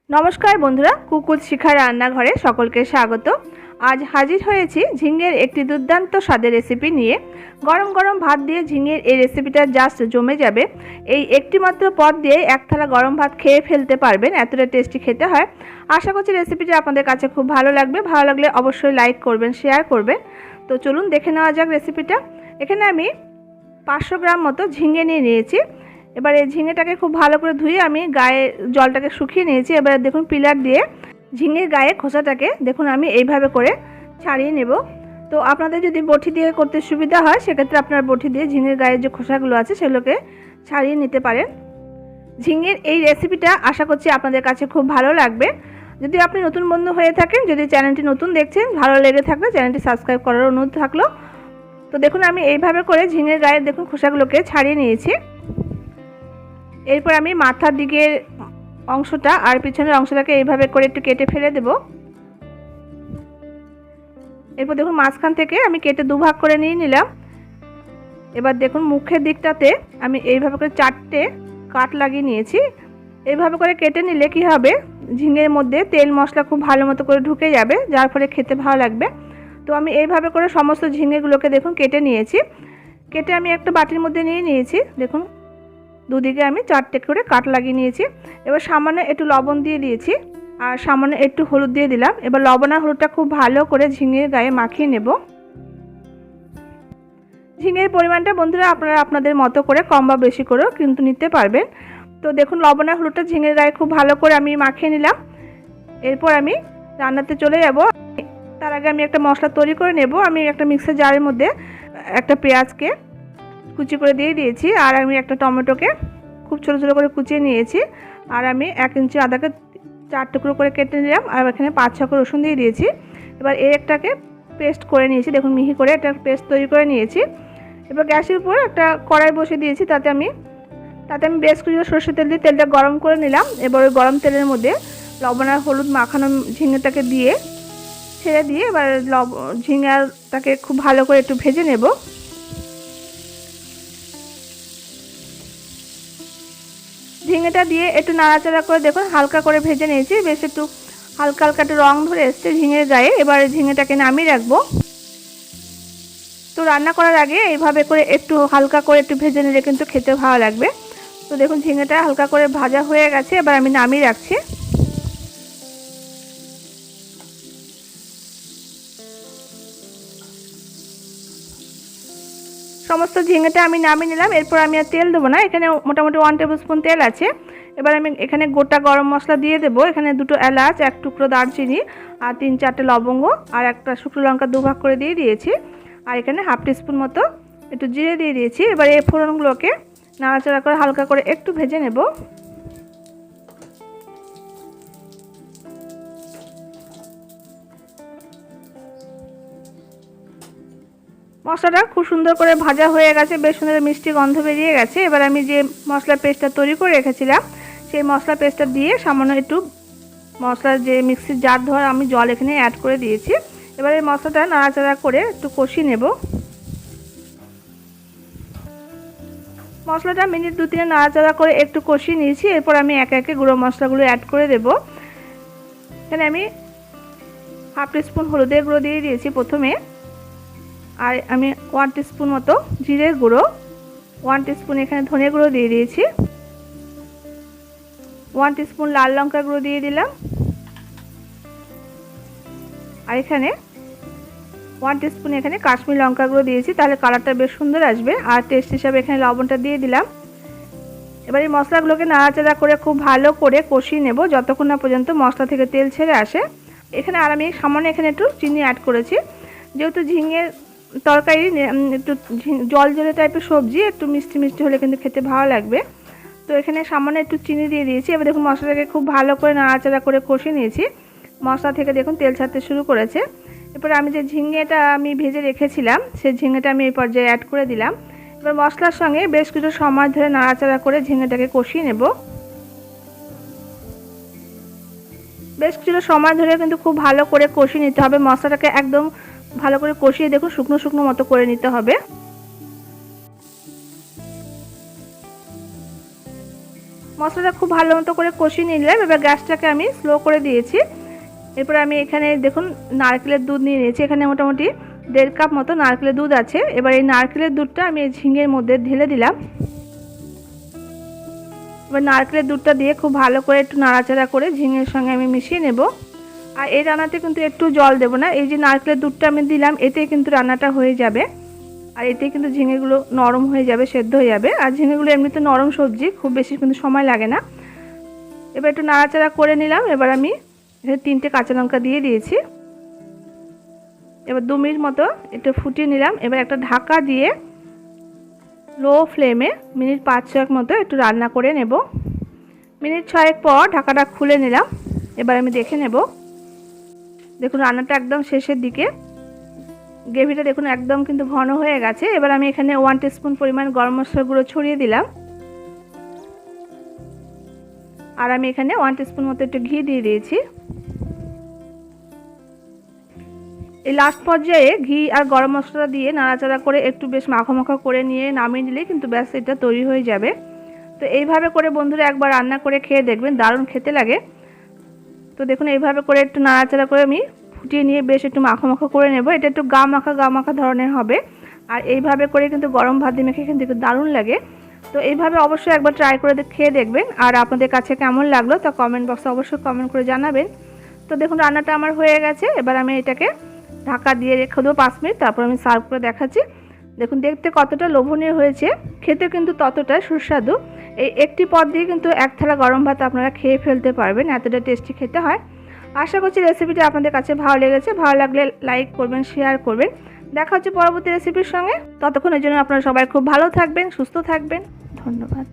নমস্কার বন্ধুরা, কুকুর শিখা রান্নাঘরে সকলকে স্বাগত। আজ হাজির হয়েছি ঝিঙের একটি দুর্দান্ত স্বাদের রেসিপি নিয়ে। গরম গরম ভাত দিয়ে ঝিঙের এই রেসিপিটা জাস্ট জমে যাবে। এই একটি মাত্র পদ দিয়ে এক থালা গরম ভাত খেয়ে ফেলতে পারবেন, এতটা টেস্টি খেতে হয়। আশা করছি রেসিপিটা আপনাদের কাছে খুব ভালো লাগবে। ভালো লাগলে অবশ্যই লাইক করবেন, শেয়ার করবেন। তো চলুন দেখে নেওয়া যাক রেসিপিটা। এখানে আমি 500 গ্রাম মতো ঝিঙে নিয়েছি। এবার এই ঝিঙেটাকে খুব ভালো করে ধুয়ে আমি গায়ে জলটাকে শুকিয়ে নিয়েছি। এবার দেখুন পিলার দিয়ে ঝিঙের গায়ে খোসাটাকে দেখুন আমি এইভাবে করে ছাড়িয়ে নেব। তো আপনাদের যদি বটি দিয়ে করতে সুবিধা হয় সেক্ষেত্রে আপনার বটি দিয়ে ঝিঙের গায়ে যে খোসাগুলো আছে সেগুলোকে ছাড়িয়ে নিতে পারেন। ঝিঙের এই রেসিপিটা আশা করছি আপনাদের কাছে খুব ভালো লাগবে। যদি আপনি নতুন বন্ধু হয়ে থাকেন, যদি চ্যানেলটি নতুন দেখছেন, ভালো লেগে থাকলে চ্যানেলটি সাবস্ক্রাইব করার অনুরোধ থাকলো। তো দেখুন আমি এইভাবে করে ঝিঙের গায়ে দেখুন খোসাগুলোকে ছাড়িয়ে নিয়েছি। এরপর আমি মাথার দিকের অংশটা আর পিছনের অংশটাকে এইভাবে করে একটু কেটে ফেলে দেব। এরপর দেখুন মাঝখান থেকে আমি কেটে দুভাগ করে নিয়ে নিলাম। এবার দেখুন মুখের দিকটাতে আমি এইভাবে করে 4টে কাট লাগিয়ে নিয়েছি। এইভাবে করে কেটে নিলে কি হবে, ঝিঙের মধ্যে তেল মশলা খুব ভালো মতো করে ঢুকে যাবে, যার ফলে খেতে ভালো লাগবে। তো আমি এইভাবে করে সমস্ত ঝিঙেগুলোকে দেখুন কেটে নিয়েছি। কেটে আমি একটা বাটির মধ্যে নিয়ে নিয়েছি। দেখুন দুদিকে আমি 4টে করে কাট লাগিয়ে নিয়েছি। এবার সামান্য একটু লবণ দিয়ে দিয়েছি আর সামান্য একটু হলুদ দিয়ে দিলাম। এবার লবণ আর হলুদটা খুব ভালো করে ঝিঙের গায়ে মাখিয়ে নেব। ঝিঙের পরিমাণটা বন্ধুরা আপনারা আপনাদের মতো করে কম বা বেশি করেও কিন্তু নিতে পারবেন। তো দেখুন লবণ আর হলুদটা ঝিঙের গায়ে খুব ভালো করে আমি মাখিয়ে নিলাম। এরপর আমি রান্নাতে চলে যাব। তার আগে আমি একটা মশলা তৈরি করে নেব। আমি একটা মিক্সার জারের মধ্যে একটা পেঁয়াজকে কুচি করে দিয়ে দিয়েছি আর আমি একটা টমেটোকে খুব ছোটো ছোটো করে কুচিয়ে নিয়েছি। আর আমি 1 ইঞ্চি আদাকে 4 টুকরো করে কেটে নিলাম আর এখানে 5-6 কোয়া রসুন দিয়ে দিয়েছি। এবার এর একটাকে পেস্ট করে নিয়েছি, দেখুন মিহি করে একটা পেস্ট তৈরি করে নিয়েছি। এবার গ্যাসের উপর একটা কড়াই বসিয়ে দিয়েছি। তাতে আমি বেশ কিছু সরষের তেল দিয়ে তেলটা গরম করে নিলাম। এবার ওই গরম তেলের মধ্যে লবণ আর হলুদ মাখানো ঝিঙেটাকে দিয়ে ছেড়ে দিয়ে এবার ঝিঙাটাকে খুব ভালো করে একটু ভেজে নেব। ঝিঙেটা দিয়ে একটু নাড়াচাড়া করে দেখুন হালকা করে ভেজে নিয়েছি। বেশ একটু হালকা হালকা একটু রং ধরে এসছে ঝিঙের গায়ে। এবার ঝিঙেটাকে নামিয়ে রাখবো। তো রান্না করার আগে এইভাবে করে একটু হালকা করে একটু ভেজে নিলে কিন্তু খেতে ভালো লাগবে। তো দেখুন ঝিঙেটা হালকা করে ভাজা হয়ে গেছে। এবার আমি নামিয়ে রাখছি। সমস্ত ঝিঙেটা আমি নামিয়ে নিলাম। এরপর আমি আর তেল দেবো না, এখানে মোটামুটি 1 টেবিল স্পুন তেল আছে। এবার আমি এখানে গোটা গরম মশলা দিয়ে দেবো। এখানে 2টো এলাচ, 1 টুকরো দারচিনি আর 3-4টে লবঙ্গ আর একটা শুকনো লঙ্কা দুভাগ করে দিয়ে দিয়েছি। আর এখানে 1/2 টিস্পুন মতো একটু জিরে দিয়ে দিয়েছি। এবার এই ফোড়নগুলোকে নাড়াচাড়া করে হালকা করে একটু ভেজে নেব। মশলাটা খুব সুন্দর করে ভাজা হয়ে গেছে, বেশ সুন্দর মিষ্টি গন্ধ বেরিয়ে গেছে। এবার আমি যে মশলা পেস্টটা তৈরি করে রেখেছিলাম সেই মশলা পেস্টটা দিয়ে সামান্য একটু মশলার যে মিক্সির জার ধোয়া আমি জল এখানে অ্যাড করে দিয়েছি। এবার এই মশলাটা নাড়াচাড়া করে একটু কষিয়ে নেব। মশলাটা মিনিট 2-3 নাড়াচাড়া করে একটু কষিয়ে নিয়েছি। এরপর আমি একে একে গুঁড়ো মশলাগুলো অ্যাড করে দেব। এখানে আমি 1/2 টিস্পুন হলুদের গুঁড়ো দিয়ে দিয়েছি প্রথমে। আর আমি 1 টিস্পুন মতো জিরের গুঁড়ো, 1 টিস্পুন এখানে ধনে গুঁড়ো দিয়ে দিয়েছি, 1 টিস্পুন লাল লঙ্কা গুঁড়ো দিয়ে দিলাম। আর এখানে 1 টিস্পুন এখানে কাশ্মীরি লঙ্কা গুঁড়ো দিয়েছি, তাহলে কালারটা বেশ সুন্দর আসবে। আর টেস্ট হিসাবে এখানে লবণটা দিয়ে দিলাম। এবার এই মশলাগুলোকে নাড়াচাড়া করে খুব ভালো করে কষিয়ে নেব যতক্ষণ না পর্যন্ত মশলা থেকে তেল ছেড়ে আসে। এখানে আর আমি সামান্য এখানে একটু চিনি অ্যাড করেছি, যেহেতু ঝিঙের তরকারি একটু জল জলে টাইপের সবজি, একটু মিষ্টি মিষ্টি হলে কিন্তু খেতে ভালো লাগবে। তো এখানে সামান্য একটু চিনি দিয়ে দিয়েছি। এবার দেখুন মশলাটাকে খুব ভালো করে নাড়াচাড়া করে কষিয়ে নিয়েছি। মশলা থেকে দেখুন তেল ছাড়তে শুরু করেছে। এরপর আমি যে ঝিঙেটা আমি ভেজে রেখেছিলাম সেই ঝিঙেটা আমি এই পর্যায়ে অ্যাড করে দিলাম। এবার মশলার সঙ্গে বেশ কিছু সময় ধরে নাড়াচাড়া করে ঝিঙেটাকে কষিয়ে নেব। বেশ কিছু সময় ধরে কিন্তু খুব ভালো করে কষিয়ে নিতে হবে। মশলাটাকে একদম ভালো করে কষিয়ে দেখুন শুকনো শুকনো মতো করে নিতে হবে। মশলাটা খুব ভালো মতো করে কষিয়ে নিলাম। এবার গ্যাসটাকে আমি স্লো করে দিয়েছি। এরপর আমি এখানে দেখুন নারকেলের দুধ নিয়ে নিয়েছি। এখানে মোটামুটি 1.5 কাপ মতো নারকেলের দুধ আছে। এবার এই নারকেলের দুধটা আমি এই ঝিঙের মধ্যে ঢেলে দিলাম। এবার নারকেলের দুধটা দিয়ে খুব ভালো করে একটু নাড়াচাড়া করে ঝিঙের সঙ্গে আমি মিশিয়ে নেব। আর এই রান্নাতে কিন্তু একটু জল দেব না, এই যে নারকেলের দুধটা আমি দিলাম এতে কিন্তু রান্নাটা হয়ে যাবে। আর এতে কিন্তু ঝিঙেগুলো নরম হয়ে যাবে, সেদ্ধ হয়ে যাবে। আর ঝিঙেগুলো এমনিতে নরম সবজি, খুব বেশি কিন্তু সময় লাগে না। এবার একটু নাড়াচাড়া করে নিলাম। এবার আমি এখানে 3টে কাঁচা লঙ্কা দিয়ে দিয়েছি। এবার 2 মিনিট মতো একটু ফুটিয়ে নিলাম। এবার একটা ঢাকা দিয়ে লো ফ্লেমে মিনিট 5-6 মতো একটু রান্না করে নেব। মিনিট 6 পর ঢাকাটা খুলে নিলাম। এবার আমি দেখে নেব। দেখুন রান্নাটা একদম শেষের দিকে, গ্রেভিটা দেখুন একদম কিন্তু ঘন হয়ে গেছে। এবার আমি এখানে 1 টিস্পুন পরিমাণ গরম মশলা গুঁড়ো ছড়িয়ে দিলাম। আর আমি এখানে 1 টিস্পুন মতো একটু ঘি দিয়ে দিয়েছি। এই লাস্ট পর্যায়ে ঘি আর গরম মশলা দিয়ে নাড়াচাড়া করে একটু বেশ মাখো মাখো করে নিয়ে নামিয়ে নিলেই কিন্তু ব্যাস এটা তৈরি হয়ে যাবে। তো এইভাবে করে বন্ধুরা একবার রান্না করে খেয়ে দেখবেন, দারুণ খেতে লাগে। তো দেখুন এইভাবে করে একটু নাড়াচাড়া করে আমি ফুটিয়ে নিয়ে বেশ একটু মাখো মাখো করে নেব। এটা একটু গা মাখা ধরনের হবে। আর এইভাবে করে কিন্তু গরম ভাত দিয়ে মেখে কিন্তু দারুণ লাগে। তো এইভাবে অবশ্যই একবার ট্রাই করে খেয়ে দেখবেন। আর আপনাদের কাছে কেমন লাগলো তা কমেন্ট বক্সে অবশ্যই কমেন্ট করে জানাবেন। তো দেখুন রান্নাটা আমার হয়ে গেছে। এবার আমি এটাকে ঢাকা দিয়ে রেখে দেবো 5 মিনিট, তারপর আমি সার্ভ করে দেখাচ্ছি। দেখুন দেখতে কতটা লোভনীয় হয়েছে, খেতে কিন্তু ততটাই সুস্বাদু। এই একটি পদ দিয়ে কিন্তু 1 থালা গরম ভাত আপনারা খেয়ে ফেলতে পারবেন, এতটা টেস্টি খেতে হয়। আশা করছি রেসিপিটা আপনাদের কাছে ভালো লেগেছে। ভালো লাগলে লাইক করবেন, শেয়ার করবেন। দেখা হচ্ছে পরবর্তী রেসিপির সঙ্গে। ততক্ষণের জন্য আপনারা সবাই খুব ভালো থাকবেন, সুস্থ থাকবেন। ধন্যবাদ।